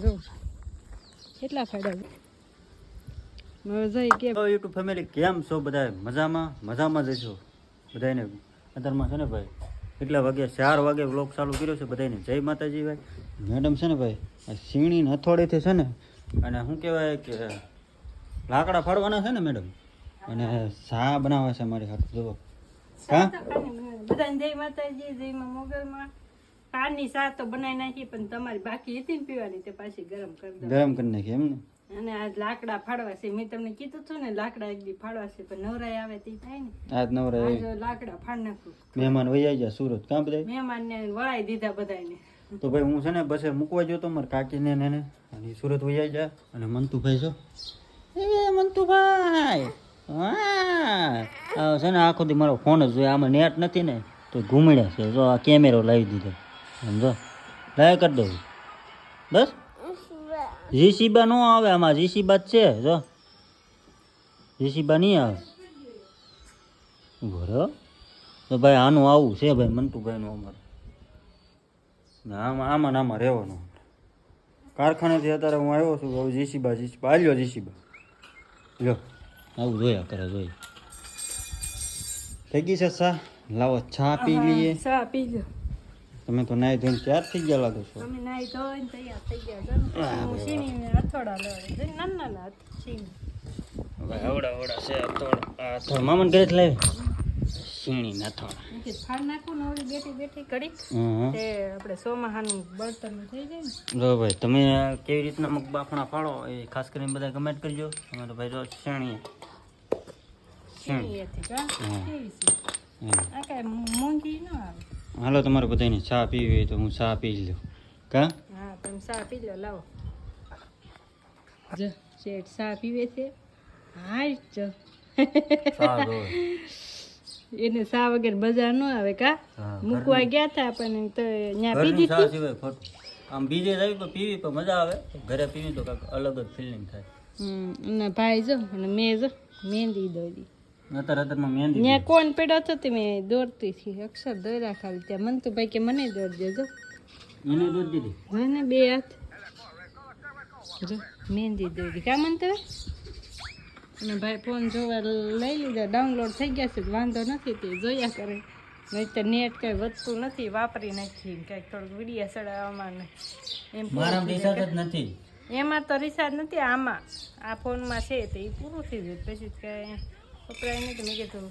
જો કેટલા ફાયદા મજા કે યુટ્યુબ ફેમિલી કેમ છો બધા? મજામાં જઈશું બધાને. અત્યારમાં છે ને ભાઈ કેટલા વાગે 4 વાગે વ્લોગ ચાલુ કર્યો છે. બધાને જય માતાજી ભાઈ. મેડમ છે ને ભાઈ આ સીણી હથોડીથી છે ને અને શું કહેવાય કે લાકડા ફાડવાના છે ને મેડમ, અને ચા બનાવે છે મારી હાથ જુઓ. હા બધાને જય માતાજી, જય માં મોગલમાં. કારની ચા તો બનાવી નાખી, પણ તમારી બાકી હતી ને પીવાની, તે પાછી ગરમ કરી નાખી એમ ને. અને આજ લાકડા ફાડવા છે. મેં તમને કીધું હતું ને લાકડા એક દી ફાડવા છે, પણ નવરાઈ આવે તે થાય ને. આજ નવરાઈ આજ લાકડા ફાડ નાખું. મહેમાન વૈયા ગયા સુરત. કાં બધા મહેમાન ને વળાઈ દીધા બધાને. તો ભાઈ હું છે ને બસે મૂકવા ગયો તો મારા કાકીને ને અને સુરત વૈયા ગયા. અને મંતુભાઈ છો એ મંતુભાઈ હા છે ને આખો દી મારો ફોન જ જોઈએ. આમાં નેટ નથી ને તો ઘૂમડ્યા છે. જો આ કેમેરો લાવી દીધો, સમજો લાવી કરી દઉં બસ. જીસીબા નો આવે આમાં, જીસીબા જ છે. જો જીસીબા નહીં આવે. બરો તો ભાઈ આનું આવું છે ભાઈ મંતુભાઈનું અમારે. આમાં રહેવાનું. કારખાનેથી અત્યારે હું આવ્યો છું. હવે જીસીબા આલ્યો જીસીબા લ્યો આવું જોયા કરે જોઈ. થઈ ગઈ છે ચા? લાવો ચા પી લઈએ. ચા પી લો. તમે તો નાઈ ધોઈને તૈયાર થઈ ગયા લાગો છો. અમે નાઈ ધોઈને તૈયાર થઈ ગયા. હું સીણીને હથોડા લેવા નાના સીણી. હવે આવડા છે હથોડા. મામન ઘરે જ લાવી સીણી હથોડા. ફાડ નાખું ને ઓલી બેઠી કડી તે આપણે સોમાહાનું બળતણ થઈ જાય ને. જો ભાઈ તમે કેવી રીતના મગ બાફણા ફાળો એ ખાસ કરીને બધા કમેન્ટ કરજો. તમે તો ભાઈ જો સીણી આ કાંઈ મોંઘી ન આવે. હાલો તમારે બધાને ચા પીવી હોય તો હું ચા પી લઉં. કા હા તમે ચા પી લો. લાવો જો શેઠ ચા પીવે છે. હા જો એને ચા વગર બજાર ન આવે. કા મૂકવા ગયા હતા પણ તો ત્યાં પીધી હતી. આમ બીજે જાય તો પીવી તો મજા આવે, ઘરે પીવી તો કાંઈક અલગ જ ફિલિંગ થાય. અને ભાઈ જો અને મેં જો મહેંદી દોરી. અત્યારમાં મહેંદી ત્યાં કોણ પેડો હતો તે મેં દોરતી હતી. અક્ષર દોર્યા ખાલી. ત્યાં મંતુભાઈ કે મને દોરજો. જો એને દોરી દીધી મને 2 હાથ જો મહેંદી દોરી. કા મંતુભાઈ? અને ભાઈ ફોન જોવા લઈ લીધા, ડાઉનલોડ થઈ ગયા છે. વાંધો નથી, તે જોયા કરે. નહીં તો નેટ કંઈ વધતું નથી, વાપરી નાખી કંઈક થોડુંક વિડીયો ચડાવવામાં એમ. મારા રિચાર્જ જ નથી. એમાં તો રિચાર્જ નથી. આમાં આ ફોનમાં છે તો એ પૂરું થઈ જાય પછી કાંઈ વપરાય નહીં. તો મેં કીધું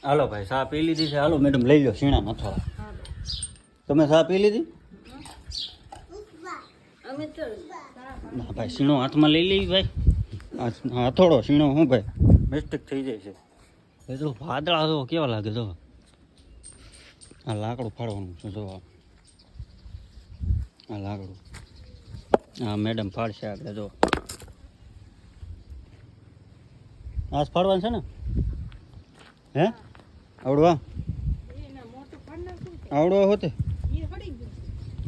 હાલો ભાઈ ચા પી લીધી છે. હાલો મેડમ લઈ લો સીણા નથોડા. તમે ચા પી લીધી? અમે તો ના ભાઈ સીણો હાથમાં લઈ લઈ ભાઈ. હથોડો સીણો શું ભાઈ મિસ્ટેક થઈ જાય છે. એ તો વાદળા જો કેવા લાગે. જો આ લાકડું ફાડવાનું છે. જો આ લાકડું હા મેડમ ફાડશે આગળ. જો આજ ફાડવાનું છે ને? હે આવડવા આવડવા હોતે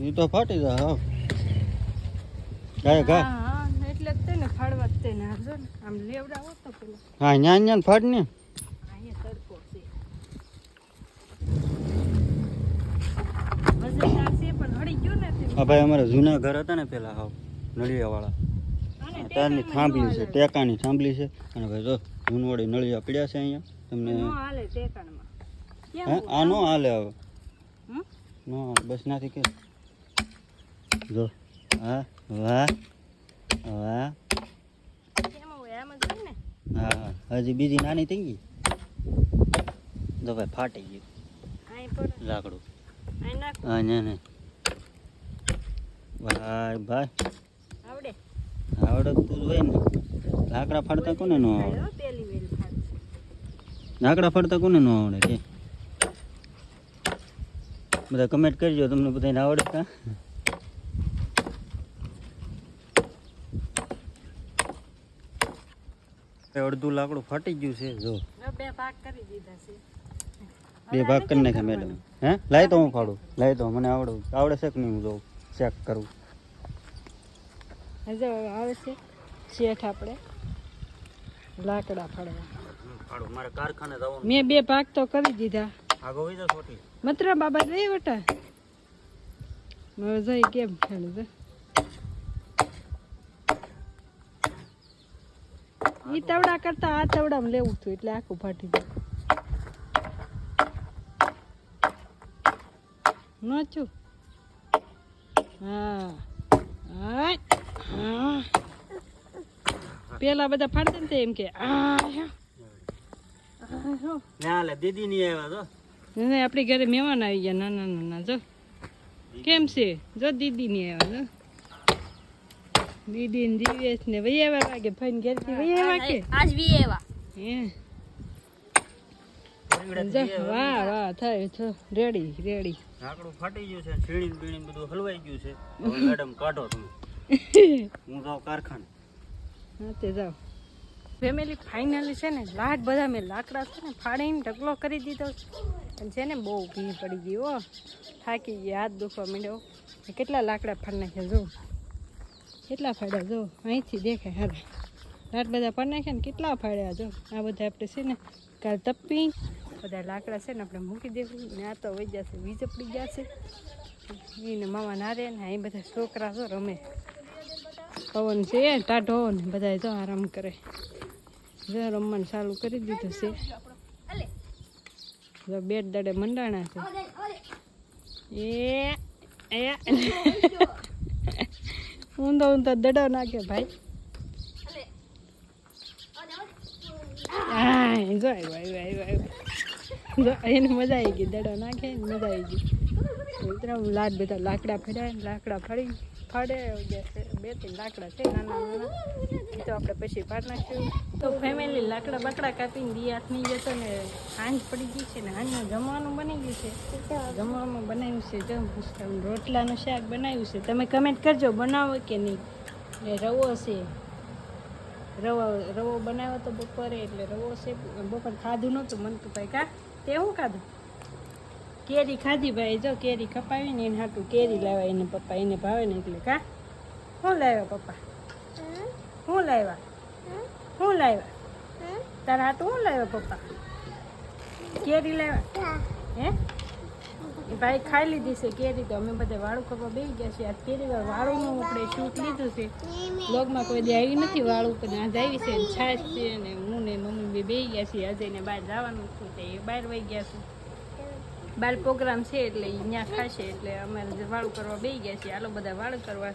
એ તો ફાટી જાય. હા ગાય ગા એટલે જ તેને ફાડવા જ તેને. જો ને આમ લેવડાવો તો પેલા. હા ન્યાન ફાડ ને. અહીંયા તડકો છે. વજનદાર છે પણ હળી ગયો ને. હા ભાઈ અમારા જૂના ઘર હતા ને પેલા હાવ નળિયાવાળા, ત્યારની થાંભલી છે, ટેકાની થાંભલી છે. અને ભાઈ જો જૂનવાળી નળિયા પડ્યા છે અહીંયા. તમને હાલે ટેકાણમાં. હા આ નો હાલે હવે નો બસ નાથી કે જો હા વાહ વાહ. હા હજી બીજી નાની થઈ ગઈ. જો ભાઈ ફાટી ગયું લાકડું. હા ને ભાઈ ભાઈ આવડે તું હોય ને. લાકડા ફાડતા કોને ન આવડે? લાકડા ફાડતા કોને ન આવડે કે બધા કમેન્ટ કરજો તમને બધાને આવડે કા. અડધું લાકડું ફાટી ગયું છે. જો 2 ભાગ કરી દીધા છે. 2 ભાગ કરી નાખ્યા મેડમ. હે લાય તો હું ફાડું. લાય તો મને આવડે છે કે નહીં હું જોઉં ચેક કરું. હજુ આવે છે શેઠ આપણે લાકડા ફાડવા. મારે કારખાને જવાનું. મેં 2 ભાગ તો કરી દીધા. આગો હોય તો છોટી મતરા બાબા રે વટા મજા કેમ ખેડે છે. ઈ તવડા કરતા આ તવડામાં લેવું હતું એટલે આખું ફાટી ગયું. નોચું હા હા હા પેલા બધા ફાડતા ને એમ કે ના લે દીદી ની આવ્યા તો આપણી ઘરે મહેમાન આવી ગયા નાના નાના જો કેમ છે જો દીદી ની આવ્યા જો દીદી ને દિવેશ ને વૈયાવા લાગે ફઈન ઘેરથી વૈયાવા કે આજ વીએવા હે જો વાહ વાહ થાય છો રેડી રેડી લાકડું ફાટી ગયું છે છીણી બીણી બધું હલવાઈ ગયું છે હવે મેડમ કાઢો તમે હું જાઉં કારખાને હા તે જાઓ ફેમિલી ફાઇનલી છે ને લાટ બધા મેં લાકડા છે ને ફાડીને ઢગલો કરી દીધો અને છે ને બહુ ભીડ પડી ગઈ હો થાકી ગયા હાથ દુખવા માંડ્યો કેટલા લાકડા ફાડી નાખ્યા જો કેટલા ફાડ્યા જો અહીંથી દેખાય હારે લાટ બધા ફાડી નાખ્યા ને કેટલા ફાડ્યા જો આ બધા આપણે છે ને કાલ તપી બધા લાકડા છે ને આપણે મૂકી દેવું ને આ તો વહી જશે વીજ પડી જશે એને મામા નારે ને અહીં બધા છોકરા જો રમે પવન છે ટાઢો ને બધા જો આરામ કરે જો રમવાનું ચાલુ કરી દીધું છે જો બેટ દડે મંડાણા છે એ ઊંધો ઊંધો દડો નાખે ભાઈ હા જો આવ્યો જો એને મજા આવી ગઈ દડો નાખે ને મજા આવી ગઈ લાટ બધા લાકડા ફાડી ફાડે બે ત્રણ લાકડા છે નાના નાના એ તો આપણે પછી પાડી નાખ્યું તો ફેમિલી લાકડા બાકડા કાપીને દિયાત નહીં જતો ને હાંજ પડી ગઈ છે ને હાંજનું જમવાનું બની ગયું છે જમવામાં બનાવ્યું છે જો રોટલાનું શાક બનાવ્યું છે તમે કમેન્ટ કરજો બનાવો કે નહીં ને રવો છે રવો બનાવ્યો તો બપોરે એટલે રવો છે બપોર ખાધું નહોતું મન તો ભાઈ કા તે શું ખાધું કેરી ખાધી ભાઈ જો કેરી કપાવીને એને હાટું કેરી લાવ્યા એને પપ્પા એને ભાવે ને એટલે કા શું લાવ્યા પપ્પા શું લાવ્યા તારા હાટું શું લાવ્યા પપ્પા કેરી લાવ્યા હે એ ભાઈ ખાઈ લીધી છે કેરી તો અમે બધા વાળું કરવા બેસી ગયા છે આજ પહેલી વાર વાળુંનું આપણે શૂટ લીધું છે બ્લોગમાં કોઈ દી આવી નથી વાળું પણ આજ આવી છે છાશ છે અને હું ને મમ્મી બે બેસી ગયા છીએ આજે ને બહાર જવાનું હતું તે એ બહાર વહી ગયા છે બાર પ્રોગ્રામ છે એટલે અહીંયા ખાશે એટલે અમારે વાળું કરવા બેસી ગયા છીએ આલો બધા વાળું કરવા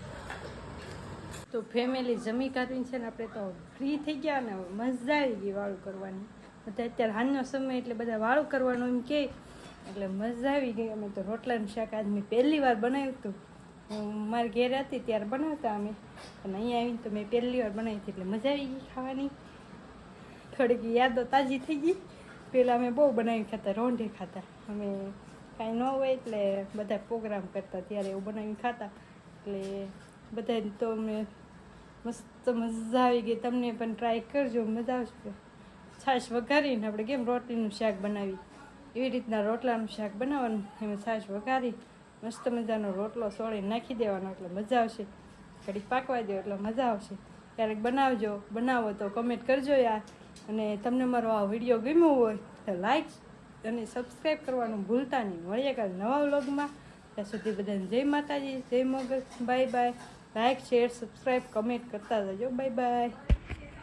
તો ફેમિલી જમી કરીને છે ને આપણે તો ફ્રી થઈ ગયા ને મજા આવી ગઈ વાળું કરવાની બધા અત્યારે હાલનો સમય એટલે બધા વાળું કરવાનું એમ કે એટલે મજા આવી ગઈ અમે તો રોટલાનું શાક આજ મેં પહેલી વાર બનાવ્યું હતું હું મારી ઘેર હતી ત્યારે બનાવતા અમે અને અહીંયા આવીને તો મેં પહેલી વાર બનાવી હતી એટલે મજા આવી ગઈ ખાવાની થોડીક યાદો તાજી થઈ ગઈ પહેલાં અમે બહુ બનાવી ખાતા રોંઢે ખાતા અમે કાંઈ ન હોય એટલે બધા પ્રોગ્રામ કરતા ત્યારે એવું બનાવીને ખાતા એટલે બધા તો અમે મસ્ત મજા આવી ગઈ તમને પણ ટ્રાય કરજો મજા આવશે છાશ વઘારીને આપણે કેમ રોટલીનું શાક બનાવી એવી રીતના રોટલાનું શાક બનાવવાનું એમાં છાશ વઘારી મસ્ત મજાનો રોટલો સોળીને નાખી દેવાનો એટલે મજા આવશે ઘડીક પાકવા દો એટલે મજા આવશે ક્યારેક બનાવજો બનાવો તો કમેન્ટ કરજો યાર અને તમને મારો આ વિડીયો ગમ્યો હોય તો લાઈક અને સબસ્ક્રાઈબ કરવાનું ભૂલતા નહીં મળીએ કાલે નવા વ્લોગમાં ત્યાં સુધી બધાને જય માતાજી જય મગજ bye bye like share subscribe comment કરતા જજો બાય બાય